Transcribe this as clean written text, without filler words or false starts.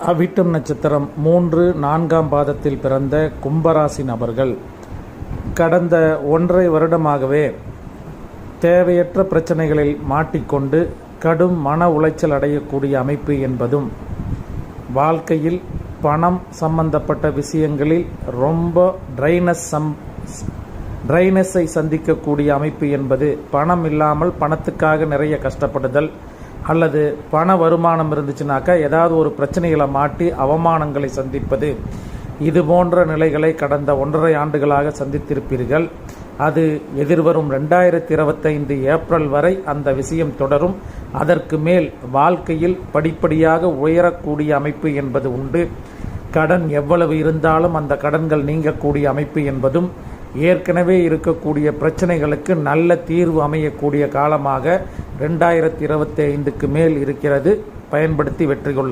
அவிட்டம் நட்சத்திரம் 3, 4ஆம் பாதத்தில் பிறந்த கும்பராசி நபர்கள் கடந்த 1.5 வருடமாகவே தேவையற்ற பிரச்சனைகளில் மாட்டிக்கொண்டு கடும் மன உளைச்சல் அடையக்கூடிய அமைப்பு என்பதும், வாழ்க்கையில் பணம் சம்பந்தப்பட்ட விஷயங்களில் ரொம்ப ட்ரைனஸை சந்திக்கக்கூடிய அமைப்பு என்பது, பணம் இல்லாமல் பணத்துக்காக நிறைய கஷ்டப்படுதல், அல்லது பண வருமானம் இருந்துச்சுனாக்கா ஏதாவது ஒரு பிரச்சனைகளை மாட்டி அவமானங்களை சந்திப்பது, இது போன்ற நிலைகளை கடந்த 1.5 ஆண்டுகளாக சந்தித்திருப்பீர்கள். அது எதிர்வரும் 2025 ஏப்ரல் வரை அந்த விஷயம் தொடரும். அதற்கு மேல் வாழ்க்கையில் படிப்படியாக உயரக்கூடிய அமைப்பு என்பது உண்டு. கடன் எவ்வளவு இருந்தாலும் அந்த கடன்கள் நீங்கக்கூடிய அமைப்பு என்பதும், ஏற்கனவே இருக்கக்கூடிய பிரச்சனைகளுக்கு நல்ல தீர்வு அமையக்கூடிய காலமாக 2025க்கு மேல் இருக்கிறது. பயன்படுத்தி வெற்றி கொள்ளுங்கள்.